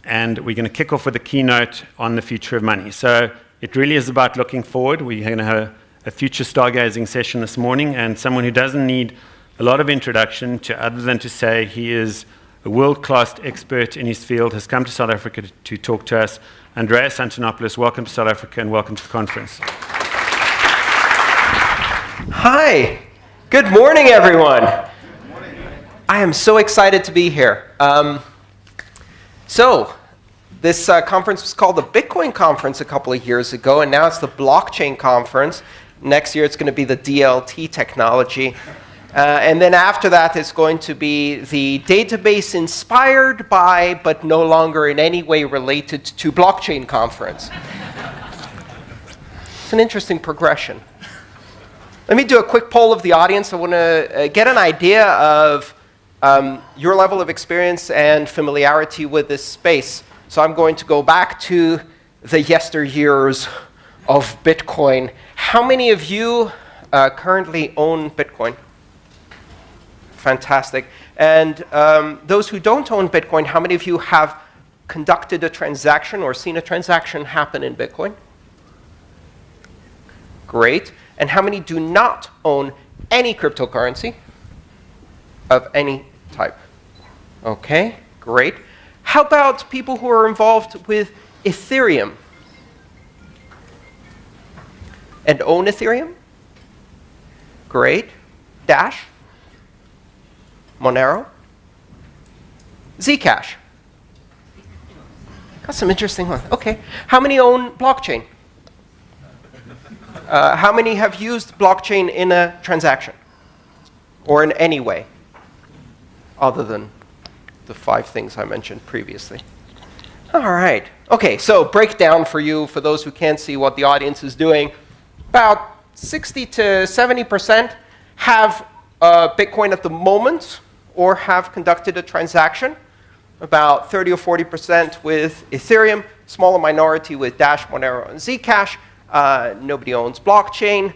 and we're going to kick off with a keynote on the future of money. So it really is about looking forward. We're going to have a future stargazing session this morning, and someone who doesn't need a lot of introduction to other than to say he is a world-class expert in his field, has come to South Africa to talk to us. Andreas Antonopoulus, welcome to South Africa and welcome to the conference. Hi, good morning, everyone. Good morning. I am so excited to be here. This conference was called the Bitcoin Conference a couple of years ago, and now it's the Blockchain Conference. Next year, it's going to be the DLT technology. And then after that, it's going to be the database inspired by, but no longer in any way related to blockchain conference. It's an interesting progression. Let me do a quick poll of the audience. I want to get an idea of your level of experience and familiarity with this space. So I'm going to go back to the yesteryears of Bitcoin. How many of you currently own Bitcoin? Fantastic. And those who don't own Bitcoin, how many of you have conducted a transaction or seen a transaction happen in Bitcoin? Great. And how many do not own any cryptocurrency of any type? Okay, great. How about people who are involved with Ethereum and own Ethereum? Great. Dash? Monero? Zcash? Got some interesting ones. Okay. How many own blockchain? How many have used blockchain in a transaction? Or in any way? Other than the 5 things I mentioned previously. All right. Okay, so breakdown for you, for those who can't see what the audience is doing. About 60 to 70% have Bitcoin at the moment or have conducted a transaction. About 30 or 40% with Ethereum, smaller minority with Dash, Monero, and Zcash. Nobody owns blockchain.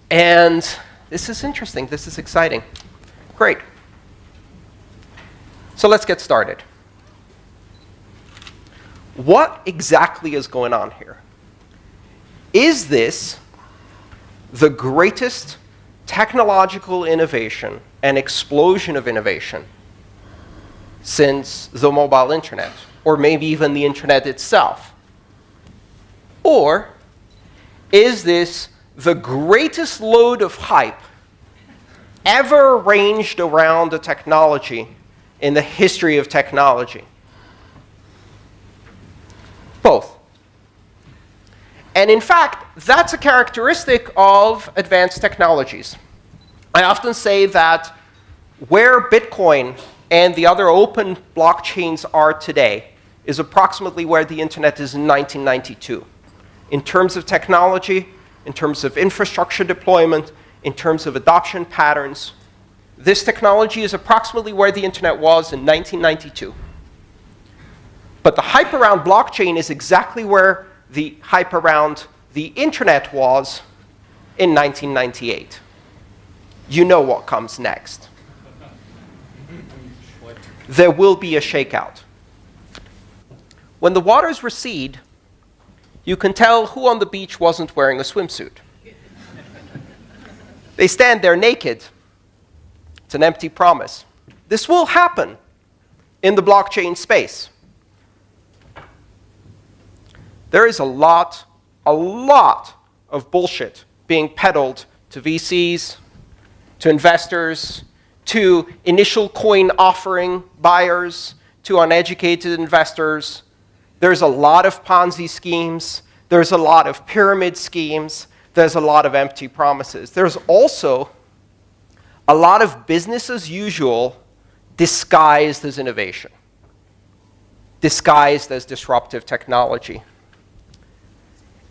And this is interesting. This is exciting. Great. So let's get started. What exactly is going on here? Is this the greatest technological innovation and explosion of innovation since the mobile internet, or maybe even the internet itself? Or is this the greatest load of hype ever arranged around a technology in the history of technology? Both. And in fact, that's a characteristic of advanced technologies. I often say that where Bitcoin and the other open blockchains are today is approximately where the internet is in 1992. In terms of technology, in terms of infrastructure deployment, in terms of adoption patterns, this technology is approximately where the internet was in 1992. But the hype around blockchain is exactly where the hype around the internet was in 1998. You know what comes next. There will be a shakeout. When the waters recede, you can tell who on the beach wasn't wearing a swimsuit. They stand there naked. It's an empty promise. This will happen in the blockchain space. There is a lot of bullshit being peddled to VCs, to investors, to initial coin offering buyers, to uneducated investors. There's a lot of Ponzi schemes. There's a lot of pyramid schemes. There's a lot of empty promises. There's also a lot of business as usual disguised as innovation, disguised as disruptive technology.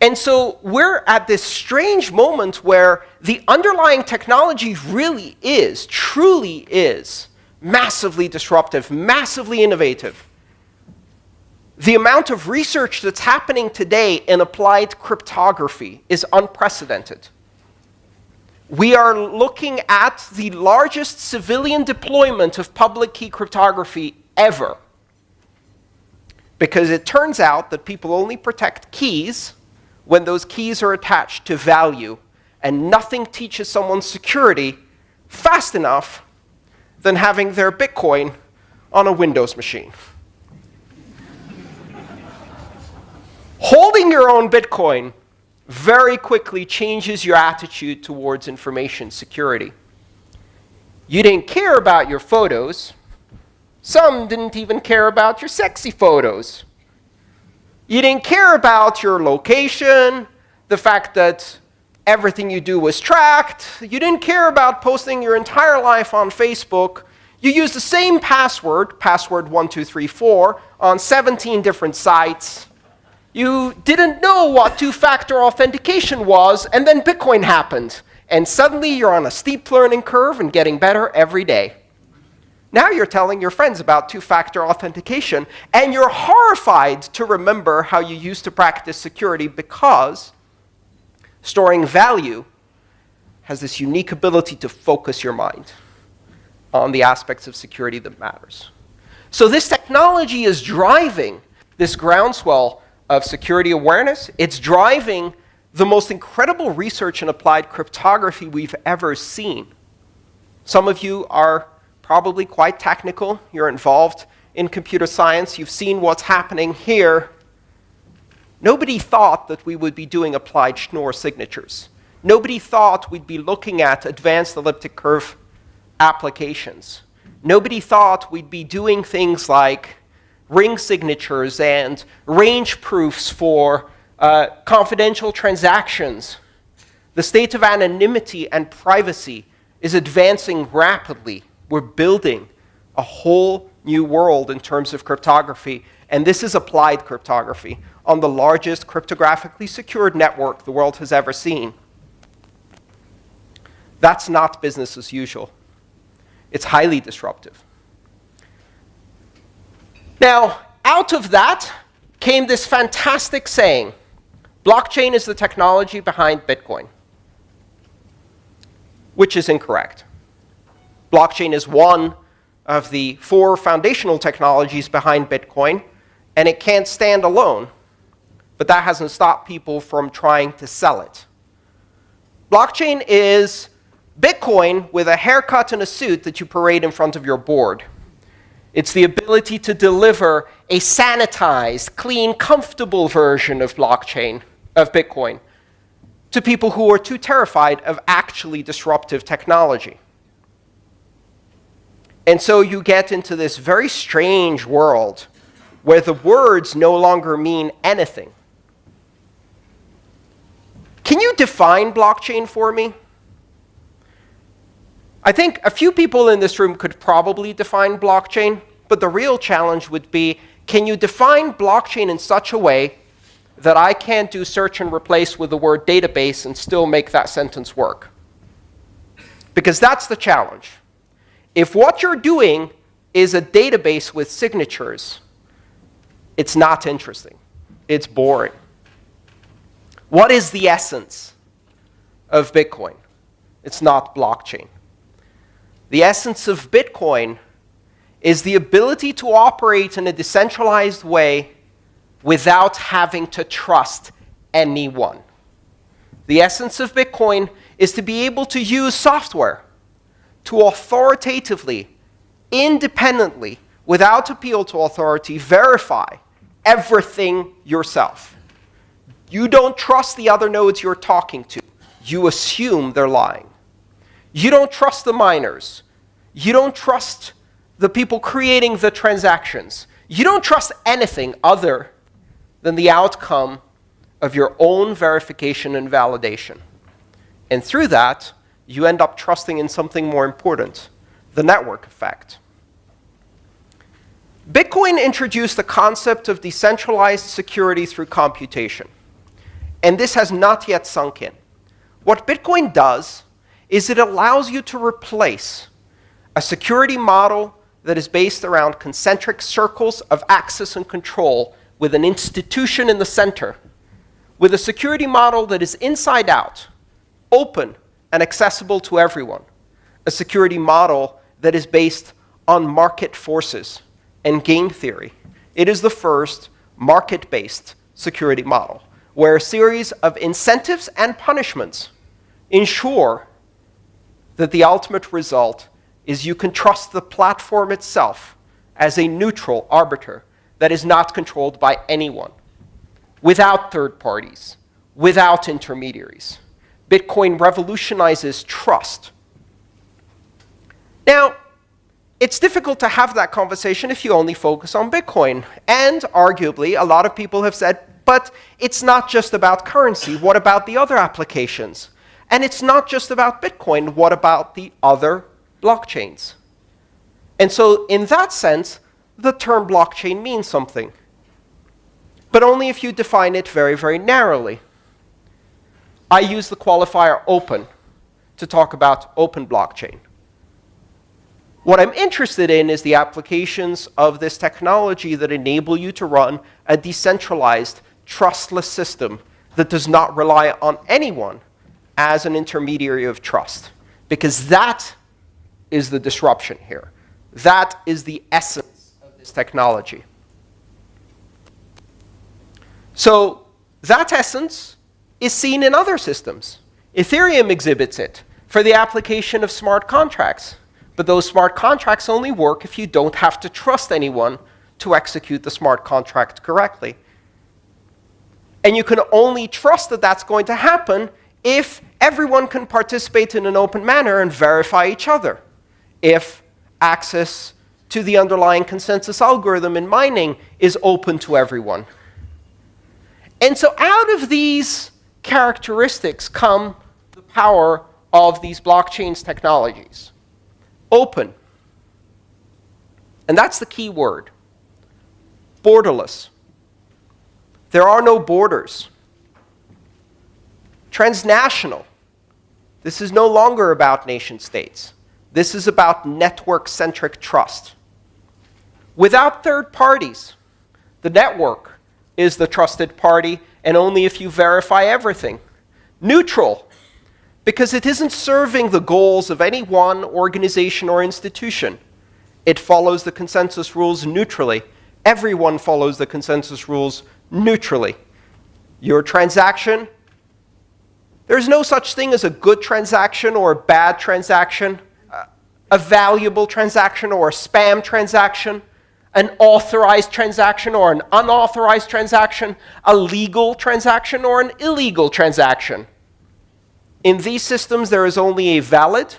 And so we're at this strange moment where the underlying technology really is, truly is, massively disruptive, massively innovative. The amount of research that's happening today in applied cryptography is unprecedented. We are looking at the largest civilian deployment of public key cryptography ever. Because it turns out that people only protect keys when those keys are attached to value, and nothing teaches someone security fast enough than having their Bitcoin on a Windows machine. Holding your own Bitcoin very quickly changes your attitude towards information security. You didn't care about your photos. Some didn't even care about your sexy photos. You didn't care about your location, the fact that everything you do was tracked. You didn't care about posting your entire life on Facebook. You used the same password, password 1234, on 17 different sites. You didn't know what two-factor authentication was, and then Bitcoin happened. And suddenly you're on a steep learning curve and getting better every day. Now you're telling your friends about two-factor authentication, and you're horrified to remember how you used to practice security, because storing value has this unique ability to focus your mind on the aspects of security that matters. So this technology is driving this groundswell of security awareness. It's driving the most incredible research in applied cryptography we've ever seen. Some of you are probably quite technical. You're involved in computer science. You've seen what's happening here. Nobody thought that we would be doing applied Schnorr signatures. Nobody thought we'd be looking at advanced elliptic curve applications. Nobody thought we'd be doing things like ring signatures and range proofs for confidential transactions. The state of anonymity and privacy is advancing rapidly. We're building a whole new world in terms of cryptography, and this is applied cryptography on the largest cryptographically secured network the world has ever seen. That's not business as usual. It's highly disruptive. Now, out of that came this fantastic saying: blockchain is the technology behind Bitcoin, which is incorrect. Blockchain is one of the 4 foundational technologies behind Bitcoin, and it can't stand alone. But that hasn't stopped people from trying to sell it. Blockchain is Bitcoin with a haircut and a suit that you parade in front of your board. It's the ability to deliver a sanitized, clean, comfortable version of blockchain, of Bitcoin, to people who are too terrified of actually disruptive technology. And so you get into this very strange world where the words no longer mean anything. Can you define blockchain for me? I think a few people in this room could probably define blockchain, but the real challenge would be, can you define blockchain in such a way that I can't do search and replace with the word database and still make that sentence work? Because that's the challenge. If what you're doing is a database with signatures, it's not interesting. It's boring. What is the essence of Bitcoin? It's not blockchain. The essence of Bitcoin is the ability to operate in a decentralized way without having to trust anyone. The essence of Bitcoin is to be able to use software to authoritatively, independently, without appeal to authority, verify everything yourself. You don't trust the other nodes you're talking to. You assume they're lying. You don't trust the miners. You don't trust the people creating the transactions. You don't trust anything other than the outcome of your own verification and validation. And through that, you end up trusting in something more important, the network effect. Bitcoin introduced the concept of decentralized security through computation. And this has not yet sunk in. What Bitcoin does is it allows you to replace a security model that is based around concentric circles of access and control with an institution in the center, with a security model that is inside out, open and accessible to everyone. A security model that is based on market forces and game theory. It is the first market-based security model, where a series of incentives and punishments ensure that the ultimate result is you can trust the platform itself as a neutral arbiter that is not controlled by anyone, without third parties, without intermediaries. Bitcoin revolutionizes trust. Now, it's difficult to have that conversation if you only focus on Bitcoin. And arguably, a lot of people have said, but it's not just about currency. What about the other applications? And it's not just about Bitcoin. What about the other blockchains? And so in that sense, the term blockchain means something. But only if you define it very, very narrowly. I use the qualifier open to talk about open blockchain. What I'm interested in is the applications of this technology that enable you to run a decentralized, trustless system that does not rely on anyone as an intermediary of trust. Because that is the disruption here. That is the essence of this technology. So that essence is seen in other systems. Ethereum exhibits it for the application of smart contracts. But those smart contracts only work if you don't have to trust anyone to execute the smart contract correctly. And you can only trust that that's going to happen if everyone can participate in an open manner and verify each other. If access to the underlying consensus algorithm in mining is open to everyone. And so out of these characteristics come the power of these blockchains technologies. Open. And that's the key word. Borderless. There are no borders. Transnational. This is no longer about nation states. This is about network-centric trust. Without third parties, the network is the trusted party, and only if you verify everything. Neutral. Because it isn't serving the goals of any one organization or institution. It follows the consensus rules neutrally. Everyone follows the consensus rules neutrally. Your transaction, there's no such thing as a good transaction or a bad transaction, a valuable transaction or a spam transaction, an authorized transaction or an unauthorized transaction, a legal transaction or an illegal transaction. In these systems, there is only a valid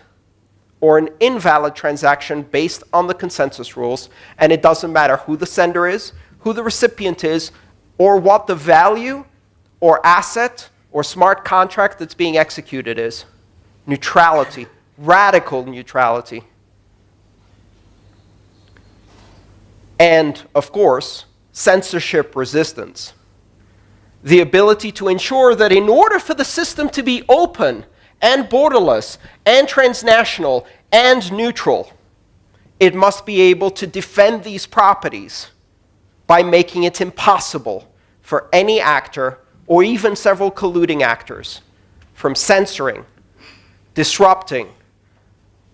or an invalid transaction based on the consensus rules, and it doesn't matter who the sender is, who the recipient is, or what the value or asset or smart contract that's being executed is. Neutrality, radical neutrality. And, of course, censorship resistance. The ability to ensure that in order for the system to be open and borderless and transnational and neutral, it must be able to defend these properties by making it impossible for any actor, or even several colluding actors, from censoring, disrupting,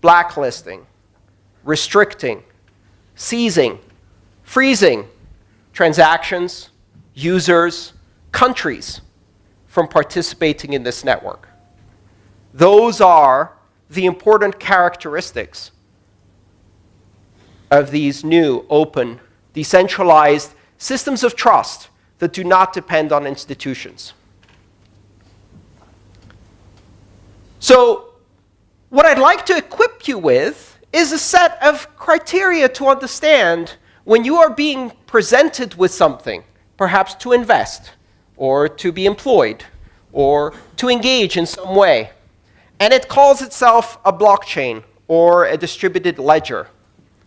blacklisting, restricting, seizing, freezing transactions, users, countries from participating in this network. Those are the important characteristics of these new, open, decentralized systems of trust that do not depend on institutions. So, what I'd like to equip you with is a set of criteria to understand when you are being presented with something, perhaps to invest, or to be employed, or to engage in some way. And it calls itself a blockchain, or a distributed ledger,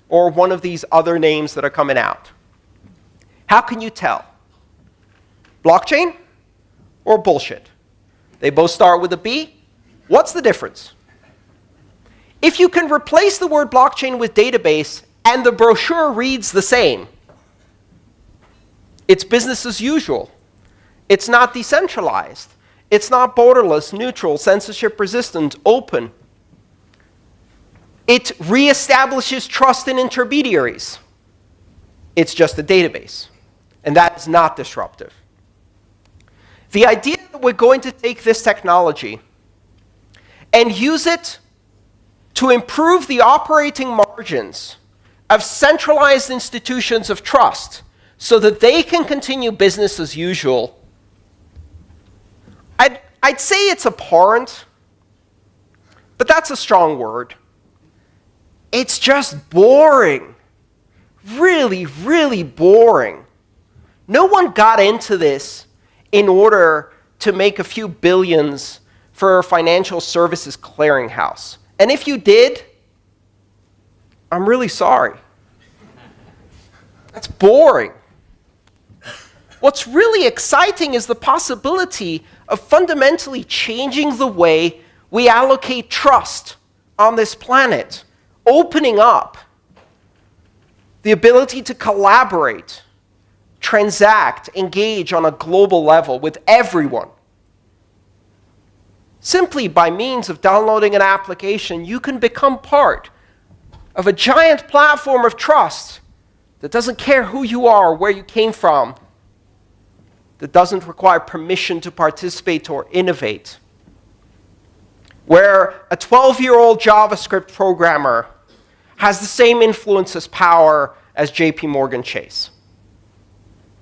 or one of these other names that are coming out. How can you tell? Blockchain or bullshit? They both start with a B. What's the difference? If you can replace the word blockchain with database and the brochure reads the same, it's business as usual. It's not decentralized. It's not borderless, neutral, censorship resistant, open. It reestablishes trust in intermediaries. It's just a database. And that is not disruptive. The idea that we're going to take this technology and use it to improve the operating margins of centralized institutions of trust so that they can continue business as usual, I'd say it's abhorrent, but that's a strong word. It's just boring. Really, really boring. No one got into this in order to make a few billions for a financial services clearinghouse. And if you did, I'm really sorry. That's boring. What's really exciting is the possibility of fundamentally changing the way we allocate trust on this planet, opening up the ability to collaborate, transact, engage on a global level with everyone. Simply by means of downloading an application, you can become part of a giant platform of trust that doesn't care who you are or where you came from, that doesn't require permission to participate or innovate, where a 12-year-old JavaScript programmer has the same influence as power as JP Morgan Chase.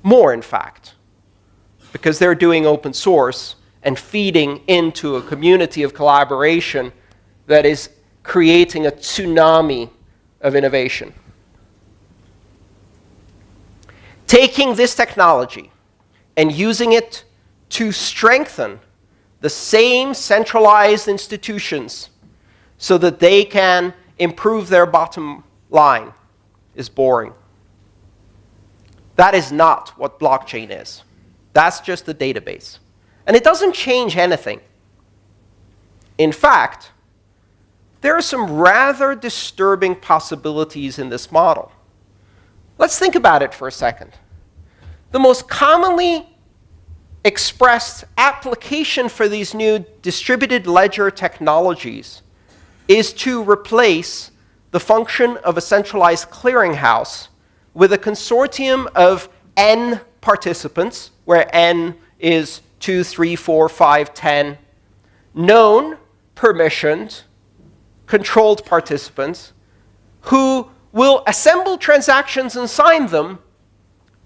More, in fact, because they're doing open source and feeding into a community of collaboration that is creating a tsunami of innovation. Taking this technology and using it to strengthen the same centralized institutions so that they can improve their bottom line is boring. That is not what blockchain is. That's just a database. And it doesn't change anything. In fact, there are some rather disturbing possibilities in this model. Let's think about it for a second. The most commonly expressed application for these new distributed ledger technologies is to replace the function of a centralized clearinghouse with a consortium of n participants, where n is 2, 3, 4, 5, 10, known, permissioned, controlled participants, who will assemble transactions and sign them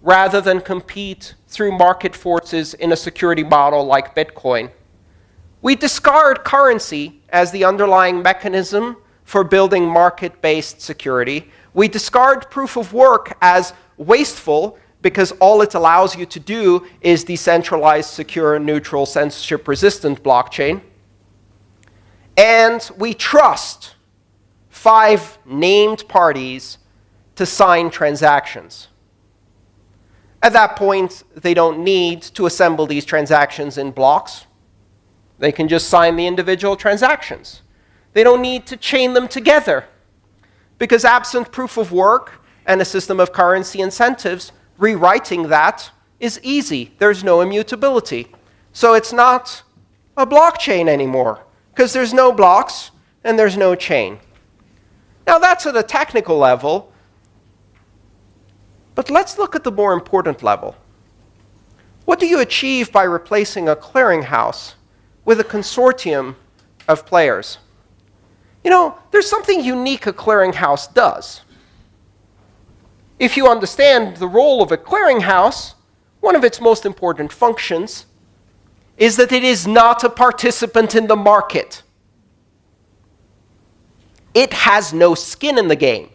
rather than compete through market forces in a security model like Bitcoin. We discard currency as the underlying mechanism for building market-based security. We discard proof of work as wasteful because all it allows you to do is decentralized, secure, neutral, censorship-resistant blockchain. And we trust 5 named parties to sign transactions. At that point, they don't need to assemble these transactions in blocks. They can just sign the individual transactions. They don't need to chain them together, because absent proof of work and a system of currency incentives, rewriting that is easy. There's no immutability. So it's not a blockchain anymore, because there's no blocks and there's no chain. Now that's at a technical level, but let's look at the more important level. What do you achieve by replacing a clearinghouse with a consortium of players? You know, there's something unique a clearinghouse does. If you understand the role of a clearinghouse, one of its most important functions is that it is not a participant in the market. It has no skin in the game.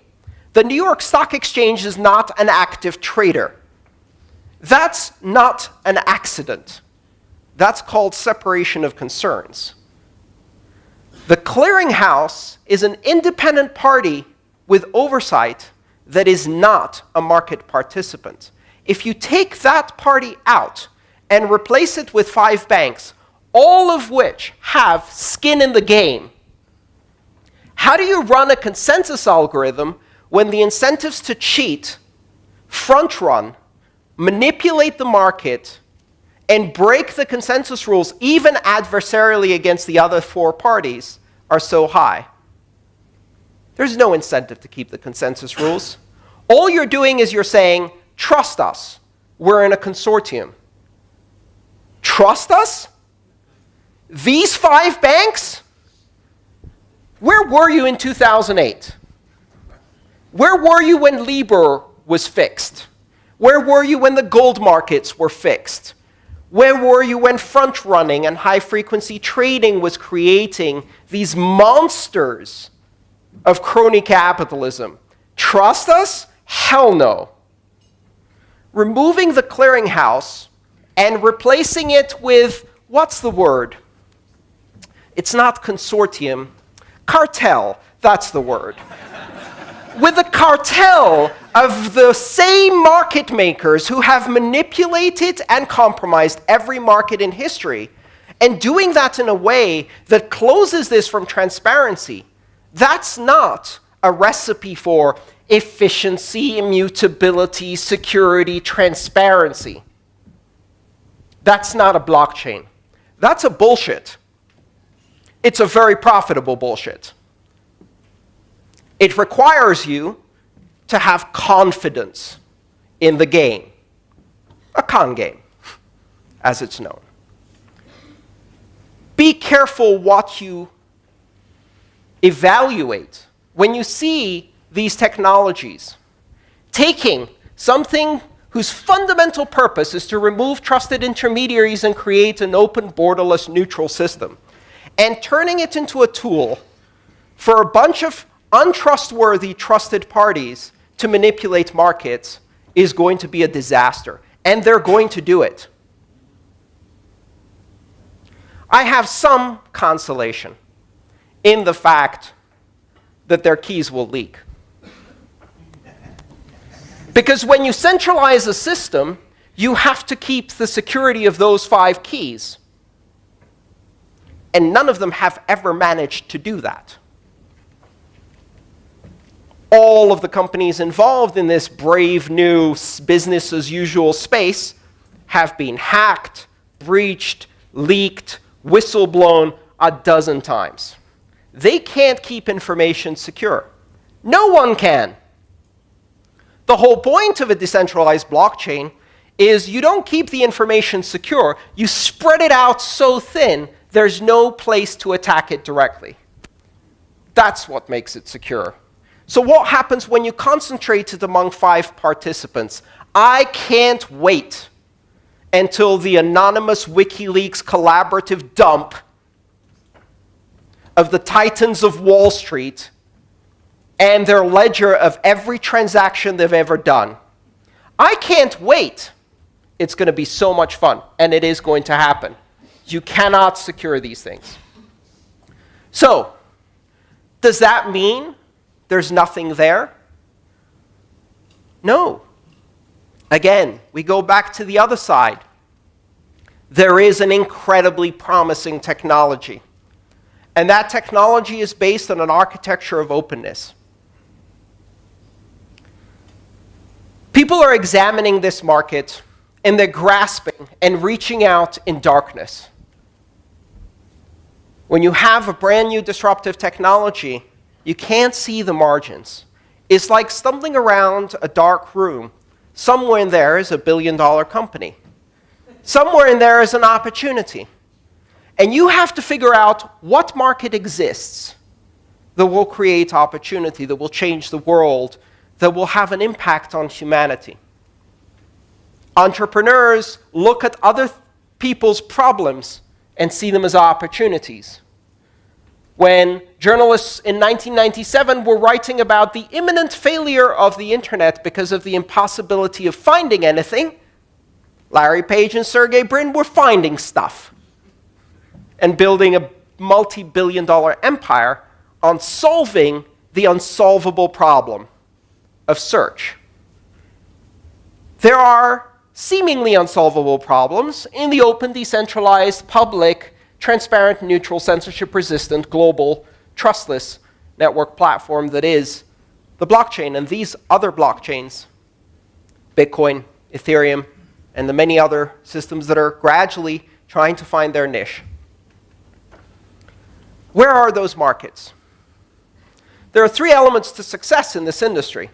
The New York Stock Exchange is not an active trader. That's not an accident. That's called separation of concerns. The clearinghouse is an independent party with oversight that is not a market participant. If you take that party out and replace it with 5 banks, all of which have skin in the game, how do you run a consensus algorithm when the incentives to cheat, front run, manipulate the market, and break the consensus rules, even adversarially against the other 4 parties, are so high? There's no incentive to keep the consensus rules. All you're doing is you're saying, trust us. we're in a consortium. Trust us? These 5 banks? Where were you in 2008? Where were you when Libor was fixed? Where were you when the gold markets were fixed? Where were you when front-running and high-frequency trading was creating these monsters of crony capitalism? Trust us? Hell no. Removing the clearinghouse and replacing it with, what's the word? It's not consortium. Cartel, that's the word. With a cartel of the same market makers who have manipulated and compromised every market in history, and doing that in a way that closes this from transparency. That's not a recipe for efficiency, immutability, security, transparency. That's not a blockchain. That's a bullshit. It's a very profitable bullshit. It requires you to have confidence in the game. A con game, as it's known. Be careful what you evaluate when you see these technologies taking something whose fundamental purpose is to remove trusted intermediaries and create an open, borderless, neutral system, and turning it into a tool for a bunch of untrustworthy, trusted parties to manipulate markets is going to be a disaster. And they're going to do it. I have some consolation in the fact that their keys will leak. Because when you centralize a system, you have to keep the security of those 5 keys. And none of them have ever managed to do that. All of the companies involved in this brave new business-as-usual space have been hacked, breached, leaked, whistleblown a dozen times. They can't keep information secure. No one can. The whole point of a decentralized blockchain is you don't keep the information secure. You spread it out so thin, there's no place to attack it directly. That's what makes it secure. So what happens when you concentrate it among 5 participants? I can't wait until the anonymous WikiLeaks collaborative dump of the titans of Wall Street and their ledger of every transaction they've ever done. I can't wait. It's going to be so much fun, and it is going to happen. You cannot secure these things. So, does that mean there's nothing there? No. Again, we go back to the other side. There is an incredibly promising technology. And that technology is based on an architecture of openness. People are examining this market, and they're grasping and reaching out in darkness. When you have a brand new disruptive technology, you can't see the margins. It's like stumbling around a dark room. Somewhere in there is a billion-dollar company. Somewhere in there is an opportunity. And you have to figure out what market exists that will create opportunity, that will change the world, that will have an impact on humanity. Entrepreneurs look at other people's problems and see them as opportunities. When journalists in 1997 were writing about the imminent failure of the internet because of the impossibility of finding anything, Larry Page and Sergey Brin were finding stuff and building a multi-billion-dollar empire on solving the unsolvable problem of search. There are seemingly unsolvable problems in the open, decentralized, public, transparent, neutral, censorship-resistant, global, trustless network platform that is the blockchain. And these other blockchains, Bitcoin, Ethereum, and the many other systems that are gradually trying to find their niche. Where are those markets? There are 3 elements to success in this industry.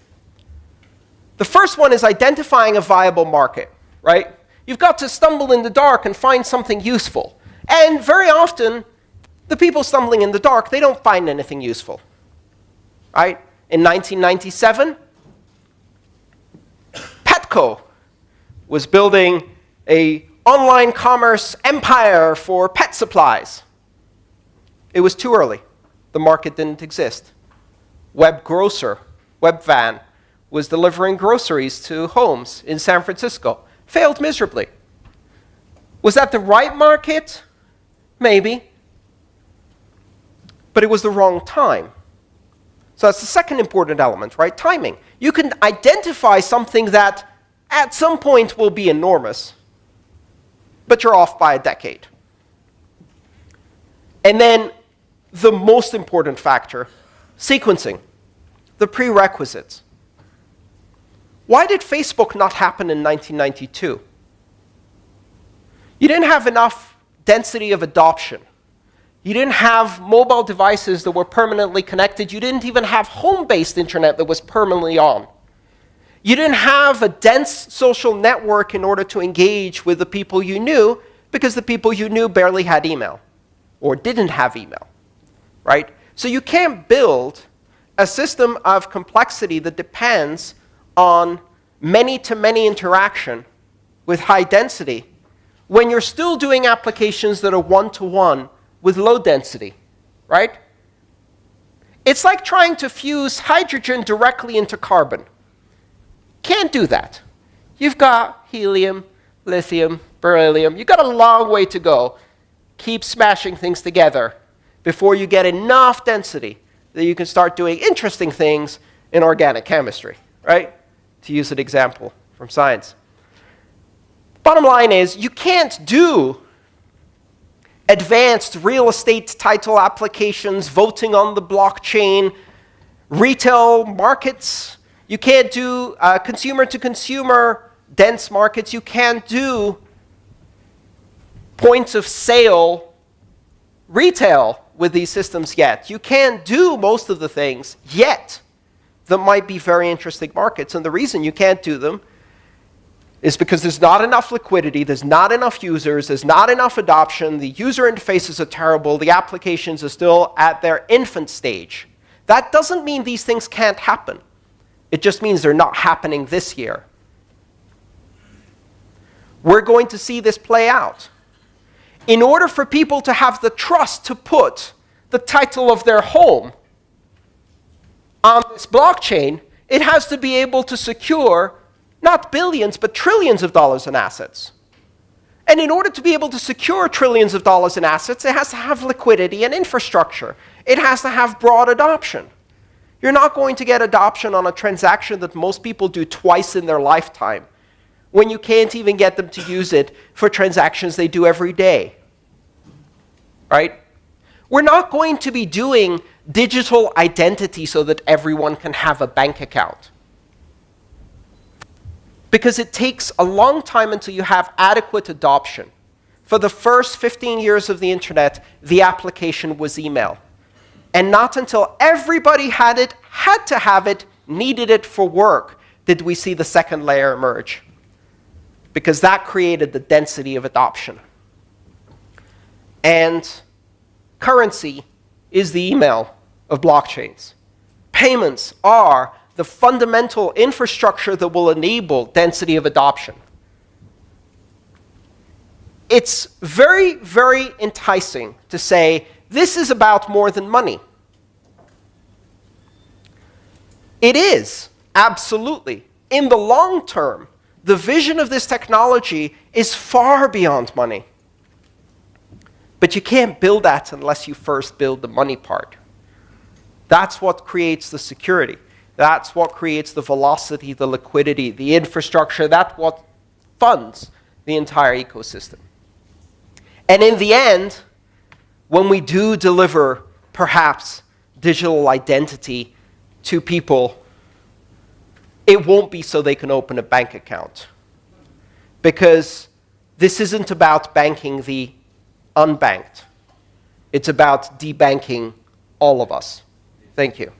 The first one is identifying a viable market. right? You've got to stumble in the dark and find something useful. And very often, the people stumbling in the dark, they don't find anything useful, right? In 1997, Petco was building an online commerce empire for pet supplies. It was too early. The market didn't exist. Webvan, was delivering groceries to homes in San Francisco. Failed miserably. Was that the right market? Maybe. But it was the wrong time. So that's the second important element, right? Timing. You can identify something that at some point will be enormous, but you're off by a decade. And then the most important factor, sequencing, the prerequisites. Why did Facebook not happen in 1992? You didn't have enough density of adoption. You didn't have mobile devices that were permanently connected. You didn't even have home-based internet that was permanently on. You didn't have a dense social network in order to engage with the people you knew, because the people you knew barely had email or didn't have email, right? So you can't build a system of complexity that depends on many-to-many interaction with high density when you're still doing applications that are one-to-one with low density, right? It's like trying to fuse hydrogen directly into carbon. Can't do that. You've got helium, lithium, beryllium. You've got a long way to go. Keep smashing things together before you get enough density that you can start doing interesting things in organic chemistry, right? To use an example from science. Bottom line is, you can't do advanced real estate title applications, voting on the blockchain, retail markets. You can't do consumer-to-consumer dense markets. You can't do points of sale retail with these systems yet. You can't do most of the things yet that might be very interesting markets. And the reason you can't do them is because there's not enough liquidity, there's not enough users, there's not enough adoption, the user interfaces are terrible, the applications are still at their infant stage. That doesn't mean these things can't happen. It just means they're not happening this year. We're going to see this play out. In order for people to have the trust to put the title of their home on this blockchain, it has to be able to secure not billions, but trillions of dollars in assets. And in order to be able to secure trillions of dollars in assets, it has to have liquidity and infrastructure. It has to have broad adoption. You're not going to get adoption on a transaction that most people do twice in their lifetime, when you can't even get them to use it for transactions they do every day. Right? We're not going to be doing digital identity so that everyone can have a bank account. Because it takes a long time until you have adequate adoption. For the first 15 years of the internet, the application was email. And not until everybody had to have it, needed it for work, did we see the second layer emerge. Because that created the density of adoption. And currency is the email of blockchains. Payments are the fundamental infrastructure that will enable density of adoption. It's very, very enticing to say, this is about more than money. It is, absolutely. In the long term, the vision of this technology is far beyond money. But you can't build that unless you first build the money part. That's what creates the security. That's what creates the velocity, the liquidity, the infrastructure. That's what funds the entire ecosystem. And in the end, when we do deliver, perhaps, digital identity to people, it won't be so they can open a bank account. Because this isn't about banking the unbanked. It's about debanking all of us. Thank you.